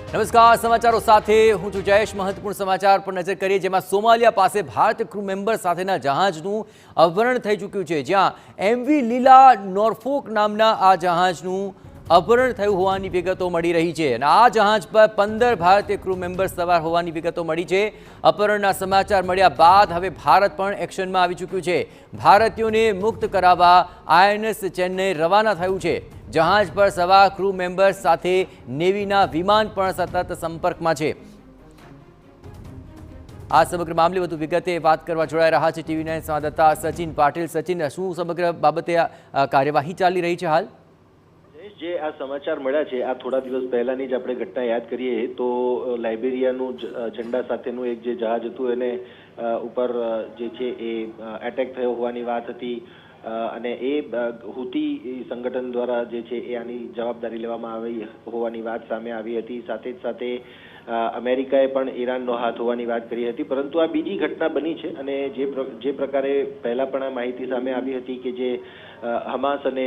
નમસ્કાર, સમાચારો સાથે હું છું જયેશ। મહત્વપૂર્ણ સમાચાર પર નજર કરીએ, જેમાં સોમાલિયા પાસે ભારતીય ક્રૂ મેમ્બર સાથેના જહાજનું અપહરણ થઈ ચૂક્યું છે, જ્યાં એમવી લીલા નોર્ફોક નામના આ જહાજનું અપહરણ થયું હોવાની વિગતો મળી રહી છે અને આ જહાજ પર 15 ભારતીય ક્રૂ મેમ્બર્સ સવાર હોવાની વિગતો મળી છે। અપહરણના સમાચાર મળ્યા બાદ હવે ભારત પણ એક્શનમાં આવી ચૂક્યું છે। ભારતીયોને મુક્ત કરાવવા આઈએનએસ ચેન્નઈ રવાના થયું છે। જહાજ પર સવાર ક્રૂ મેમ્બર્સ સાથે નેવીના વિમાન પણ સતત સંપર્કમાં છે। આ સમગ્ર મામલે વધુ વિગતે વાત કરવા જોડાઈ રહ્યા છે ટીવી9 સંવાદદાતા સચિન પાટીલ। સચિન, શું સમગ્ર બાબતે કાર્યવાહી ચાલી રહી છે હાલ? જે આ સમાચાર મળ્યા છે, આ થોડા દિવસ પહેલાની જ આપણે ઘટના યાદ કરીએ તો લાઇબેરિયાનું ઝંડા સાથેનું એક જે જહાજ હતું એને ઉપર જે છે એ એટેક થયો હોવાની વાત હતી અને એ હુતી સંગઠન દ્વારા જે છે એ આની જવાબદારી લેવામાં આવી હોવાની વાત સામે આવી હતી। સાથે જ સાથે અમેરિકાએ પણ ઈરાનનો હાથ હોવાની વાત કરી હતી, પરંતુ આ બીજી ઘટના બની છે અને જે પ્રકારે પહેલા પણ આ માહિતી સામે આવી હતી કે જે હમાસ અને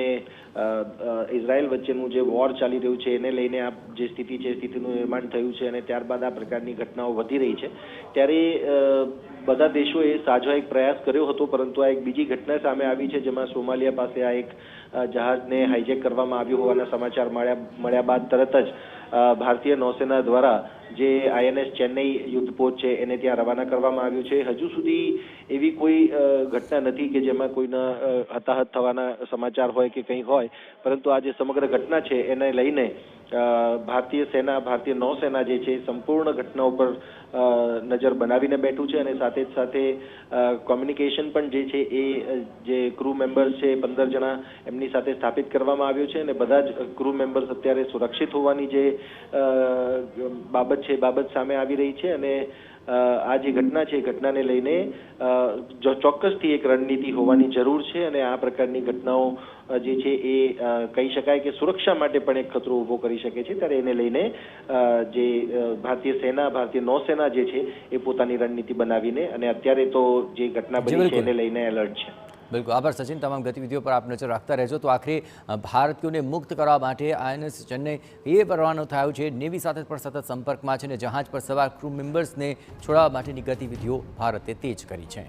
ઇઝરાયલ વચ્ચેનું જે વોર ચાલી રહ્યું છે એને લઈને આ જે સ્થિતિ છે સ્થિતિનું નિર્માણ થયું છે અને ત્યારબાદ આ પ્રકારની ઘટનાઓ વધી રહી છે, ત્યારે બધા દેશોએ સાજો એક પ્રયાસ કર્યો હતો, પરંતુ આ એક બીજી ઘટના સામે આવી છે જેમાં સોમાલિયા પાસે આ એક જહાજને હાઈજેક કરવામાં આવ્યું હોવાના સમાચાર મળ્યા બાદ તરત જ ભારતીય નૌસેના દ્વારા જે આઈએનએસ ચેન્નઈ યુદ્ધપોત છે એને ત્યાં રવાના કરવામાં આવ્યું છે। હજુ સુધી એવી કોઈ ઘટના નથી કે જેમાં કોઈના હતાહત થવાના સમાચાર હોય કે કંઈ હોય, પરંતુ આ જે સમગ્ર ઘટના છે એને લઈને ભારતીય નૌસેના જે છે સંપૂર્ણ ઘટના ઉપર નજર બનાવીને બેઠું છે અને સાથે જ સાથે કોમ્યુનિકેશન પણ જે છે એ જે ક્રૂ મેમ્બર્સ છે 15 જણા એમની સાથે સ્થાપિત કરવામાં આવ્યું છે અને બધા જ ક્રૂ મેમ્બર્સ અત્યારે સુરક્ષિત હોવાની જે બાબત સામે આવી રહી છે અને આ જે ઘટના છે ઘટનાને લઈને ચોક્કસથી એક રણનીતિ હોવાની જરૂર છે અને આ પ્રકારની ઘટનાઓ જે છે એ કહી શકાય કે સુરક્ષા માટે પણ એક ખતરો ઊભો કરી શકે છે, ત્યારે એને લઈને જે ભારતીય નૌસેના જે છે એ પોતાની રણનીતિ બનાવીને અને અત્યારે તો જે ઘટના બની છે એને લઈને એલર્ટ છે। બિલકુલ, આભાર સચિન। તમામ ગતિવિધિઓ પર આપ નજર રાખતા રહેજો। તો આખરે ભારતીયોને મુક્ત કરવા માટે આઈએનએસ ચેન્નઈ એ રવાનો થયો છે, નેવી સાથે પણ સતત સંપર્કમાં છે અને જહાજ પર સવાર ક્રૂ મેમ્બર્સને છોડાવવા માટેની ગતિવિધિઓ ભારતે તેજ કરી છે।